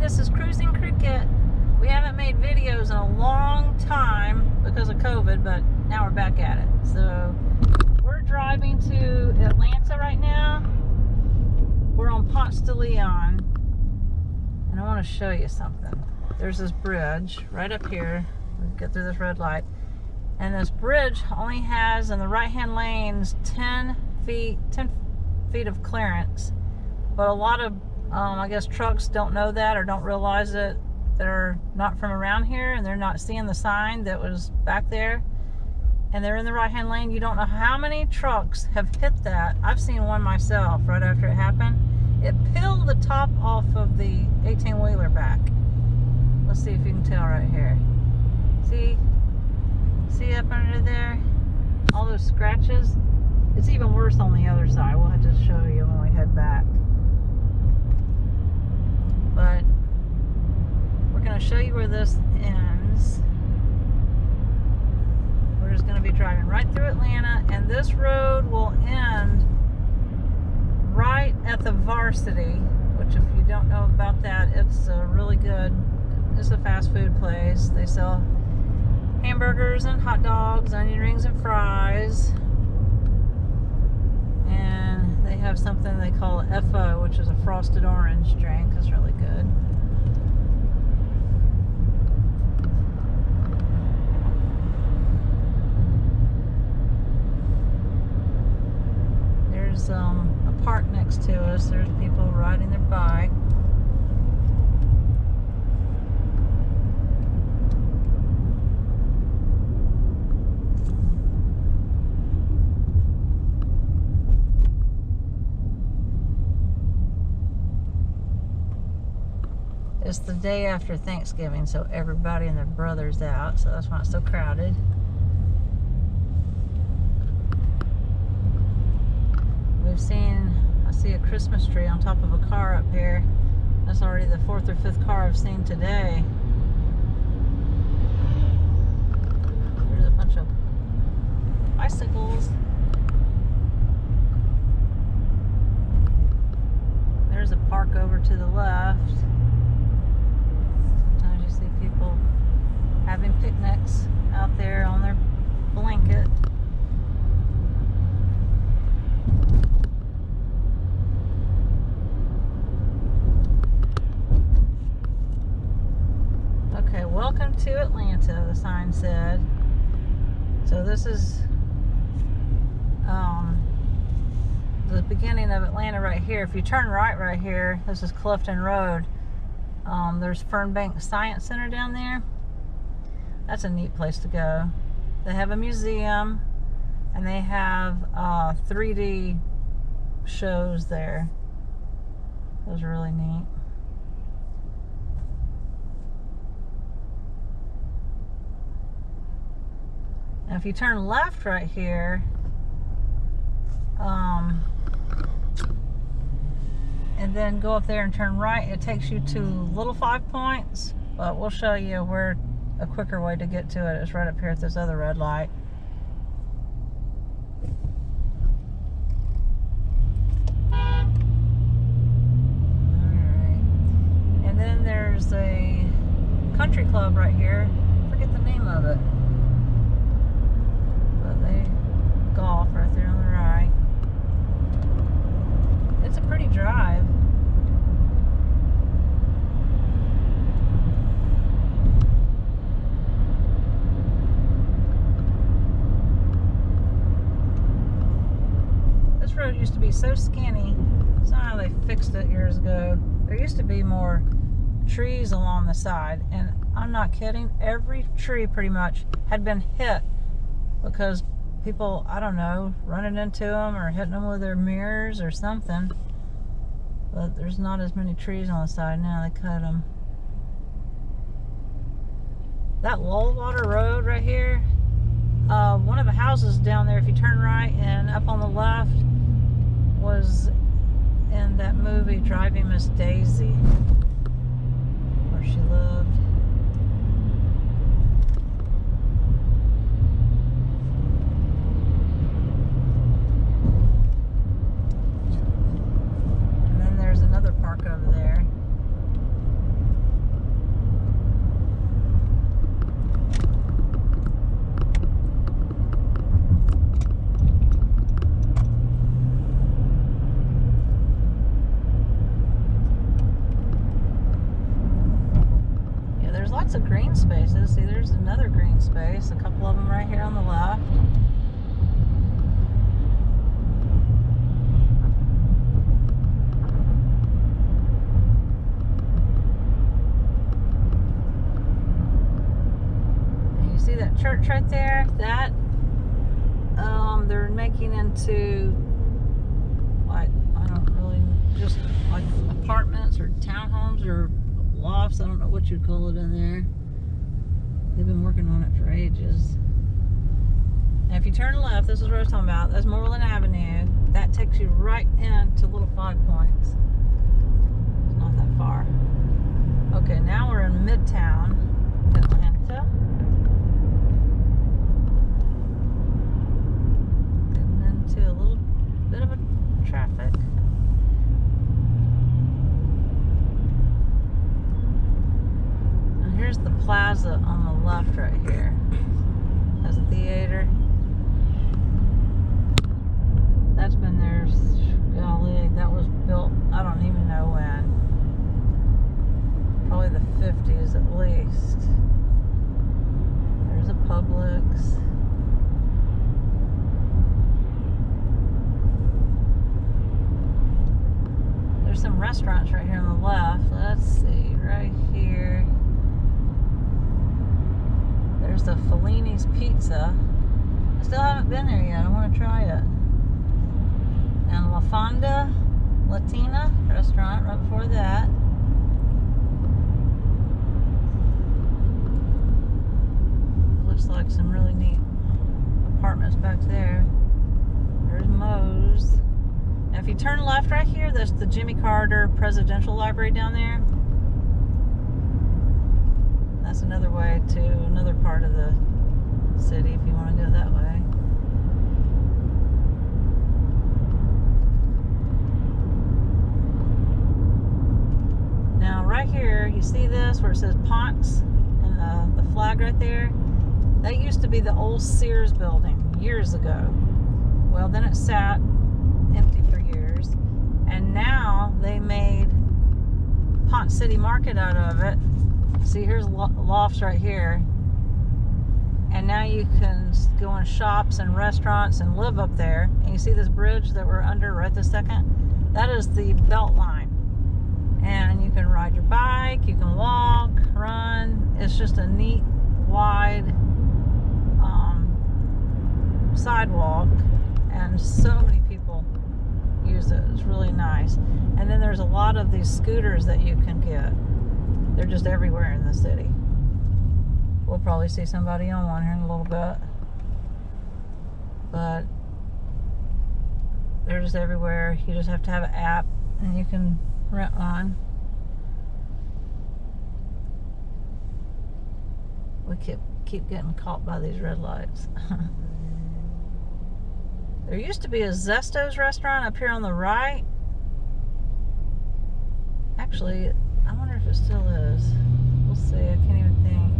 this is Cruising Cricket. We haven't made videos in a long time because of COVID, but now we're back at it. So we're driving to Atlanta right now. We're on Ponce De Leon, and I want to show you something. There's this bridge right up here. We get through this red light, and this bridge only has in the right-hand lanes 10 feet of clearance. But a lot of I guess trucks don't know that or don't realize it. They're not from around here and they're not seeing the sign that was back there, and they're in the right-hand lane. You don't know how many trucks have hit that. I've seen one myself right after it happened. It peeled the top off of the 18-wheeler back. Let's see if you can tell right here. See up under there? All those scratches? It's even worse on the other side. We'll have to show you when we head back. But we're going to show you where this ends. We're just going to be driving right through Atlanta, and this road will end right at the Varsity, which, if you don't know about that, it's a really good, it's a fast food place. They sell hamburgers and hot dogs, onion rings and fries, and they have something they call FO, which is a frosted orange drink. It's really good. There's a park next to us. There's people riding their bike. It's the day after Thanksgiving, so everybody and their brother's out, so that's why it's so crowded. I see a Christmas tree on top of a car up here. That's already the 4th or 5th car I've seen today. There's a bunch of bicycles. There's a park over to the left. Sometimes you see people having picnics out there on their blanket. Okay, welcome to Atlanta, the sign said. So this is the beginning of Atlanta right here. If you turn right here, this is Clifton Road. There's Fernbank Science Center down there. That's a neat place to go. They have a museum, and they have 3D shows there. Those are really neat. Now if you turn left right here, and then go up there and turn right, it takes you to Little 5 Points, but we'll show you where a quicker way to get to it is right up here at this other red light. Alright. And then there's a country club right here. I forget the name of it. Golf right there on the right. It's a pretty drive. This road used to be so skinny. Somehow they fixed it years ago. There used to be more trees along the side, and I'm not kidding, every tree pretty much had been hit because people, I don't know, running into them or hitting them with their mirrors or something. But there's not as many trees on the side now. They cut them. That Lullwater Road right here, one of the houses down there, if you turn right and up on the left, was in that movie Driving Miss Daisy, where she lived. And then there's another park over there. lots of green spaces. See, there's another green space. A couple of them right here on the left. And you see that church right there? That they're making into, like, I don't really, just like apartments or townhomes or lofts. I don't know what you'd call it in there. They've been working on it for ages. Now if you turn left, this is what I was talking about. That's Moreland Avenue. That takes you right into Little Five Points. It's not that far. Okay, now we're in Midtown Atlanta. Getting into a little bit of a traffic. Here's the plaza on the left right here. Has a theater. That's been there, golly, that was built, I don't even know when. Probably the 50s at least. There's a Publix. There's some restaurants right here on the left. Let's see, right here. There's the Fellini's Pizza. I still haven't been there yet. I want to try it. And La Fonda Latina restaurant right before that. Looks like some really neat apartments back there. There's Moe's. Now if you turn left right here, that's the Jimmy Carter Presidential Library down there. That's another way to another part of the city if you want to go that way. Now right here, you see this where it says Ponce and the flag right there? That used to be the old Sears building years ago. Well, then it sat empty for years, and now they made Ponce City Market out of it. See, here's lofts right here, and now you can go in shops and restaurants and live up there. And you see this bridge that we're under right this second? That is the Belt Line, and you can ride your bike, you can walk, run. It's just a neat, wide sidewalk, and so many people use it. It's really nice. And then there's a lot of these scooters that you can get. They're just everywhere in the city. We'll probably see somebody on one here in a little bit. But they're just everywhere. You just have to have an app and you can rent one. We keep getting caught by these red lights. There used to be a Zesto's restaurant up here on the right. Actually, I wonder if it still is. We'll see. I can't even think.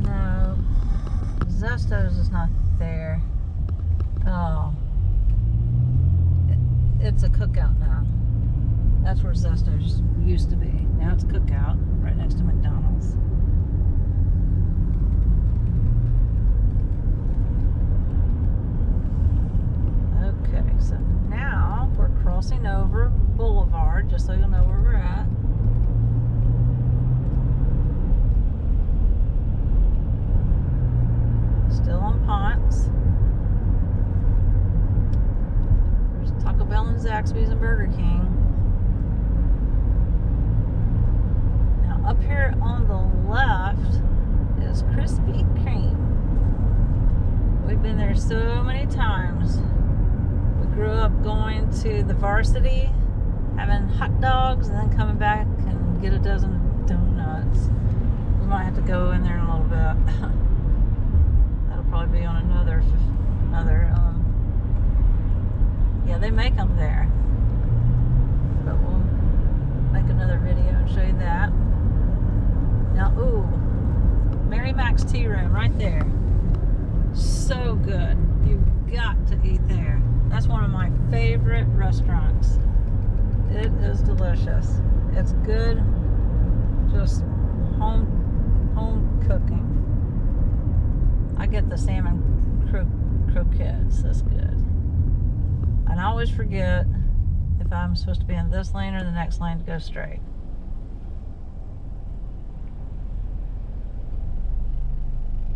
No. Zesto's is not there. Oh. It's a Cookout now. That's where Zesto's used to be. Now it's Cookout, right next to McDonald's. Okay, so now we're crossing over Boulevard, just so you'll know where we're at. Still on Ponce. There's Taco Bell and Zaxby's and Burger King. Now up here on the left is Krispy Kreme. We've been there so many times. We grew up going to the Varsity, having hot dogs, and then coming back and get a dozen donuts. We might have to go in there in a little bit. That'll probably be on another yeah, they make them there. But we'll make another video and show you that. Now, ooh, Mary Mac's Tea Room right there. So good. You've got to eat there. That's one of my favorite restaurants. It is delicious. It's good, just home cooking. I get the salmon croquettes. That's good. And I always forget if I'm supposed to be in this lane or the next lane to go straight.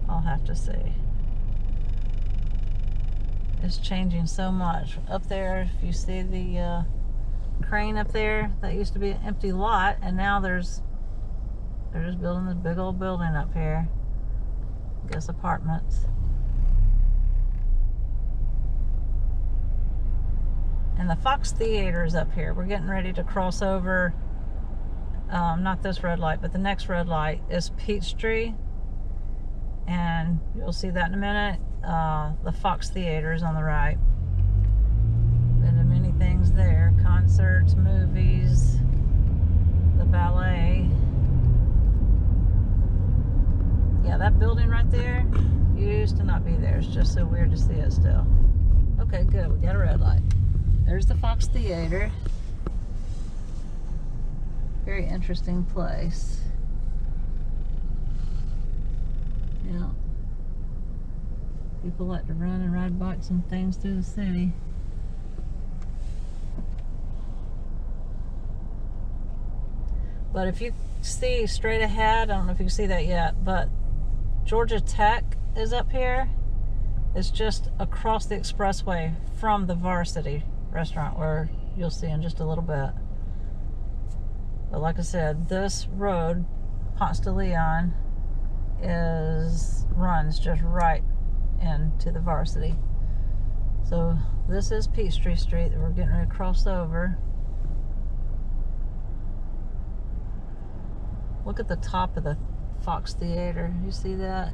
I'll have to see. It's changing so much. Up there, if you see the crane up there, that used to be an empty lot, and now they're just building this big old building up here. I guess apartments. And the Fox Theater is up here. We're getting ready to cross over, not this red light, but the next red light is Peachtree. And you'll see that in a minute. The Fox Theater is on the right. Been to many things there. Concerts, movies, the ballet. Yeah, that building right there used to not be there. It's just so weird to see it still. Okay, good. We got a red light. There's the Fox Theater. Very interesting place. Yeah. People like to run and ride bikes and things through the city. But if you see straight ahead, I don't know if you can see that yet, but Georgia Tech is up here. It's just across the expressway from the Varsity restaurant, where you'll see in just a little bit. But like I said, this road, Ponce De Leon, runs just right into the Varsity. So this is Peachtree Street that we're getting ready to cross over. Look at the top of the Fox Theater. You see that?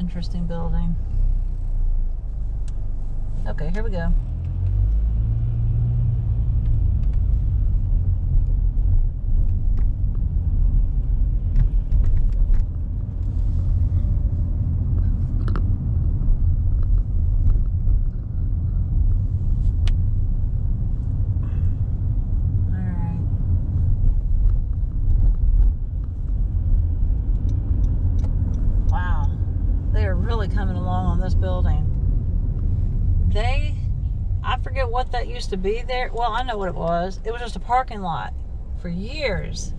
Interesting building. Okay, here we go. Coming along on this building. I forget what that used to be there. Well, I know what it was. It was just a parking lot for years.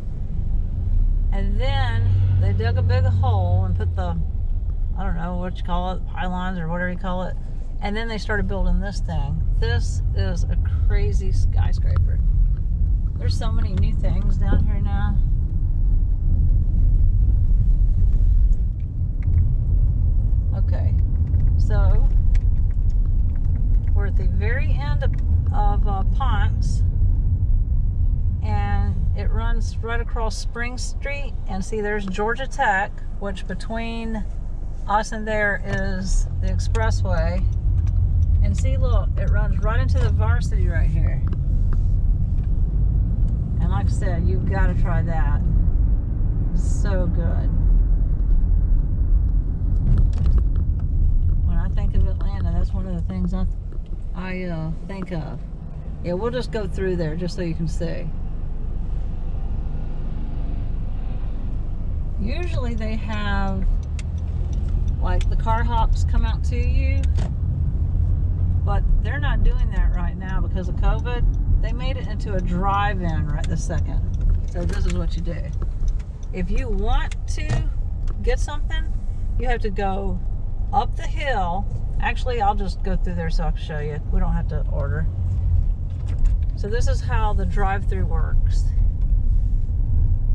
And then they dug a big hole and put the, I don't know what you call it, pylons or whatever you call it. And then they started building this thing. This is a crazy skyscraper. There's so many new things down here now. Okay, so we're at the very end of Ponce, and it runs right across Spring Street. And see, there's Georgia Tech, which between us and there is the expressway. And see, look, it runs right into the Varsity right here. And like I said, you've got to try that. So good. When I think of Atlanta, that's one of the things I think of. Yeah, we'll just go through there just so you can see. Usually they have, like, the car hops come out to you, but they're not doing that right now because of COVID. They made it into a drive-in right this second. So this is what you do. If you want to get something, you have to go up the hill. Actually, I'll just go through there so I can show you. We don't have to order. So this is how the drive-through works.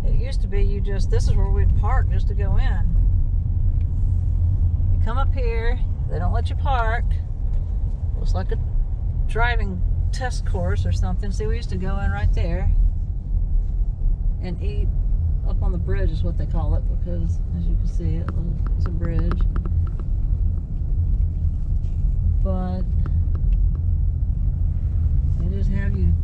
It used to be this is where we'd park just to go in. You come up here, they don't let you park. Looks like a driving test course or something. See, we used to go in right there and eat up on the bridge is what they call it, because as you can see, it's a bridge. But they just have you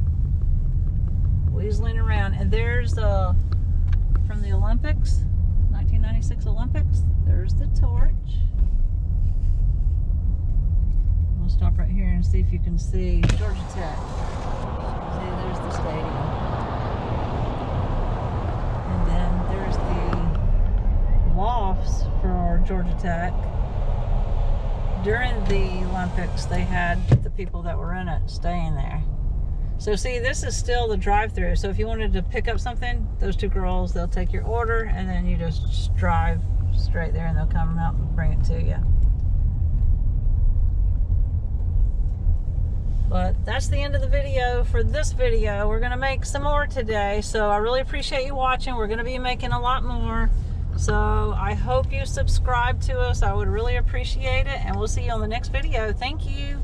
weaseling around. And there's from the Olympics, 1990. 1996 Olympics. There's the torch. We'll stop right here and see if you can see Georgia Tech. See, there's the stadium. And then there's the lofts for Georgia Tech. During the Olympics, they had the people that were in it staying there. So see, this is still the drive-through. So if you wanted to pick up something, those two girls, they'll take your order and then you just drive straight there and they'll come out and bring it to you. But that's the end of the video for this video. We're gonna make some more today. So I really appreciate you watching. We're gonna be making a lot more. So I hope you subscribe to us. I would really appreciate it. And we'll see you on the next video. Thank you.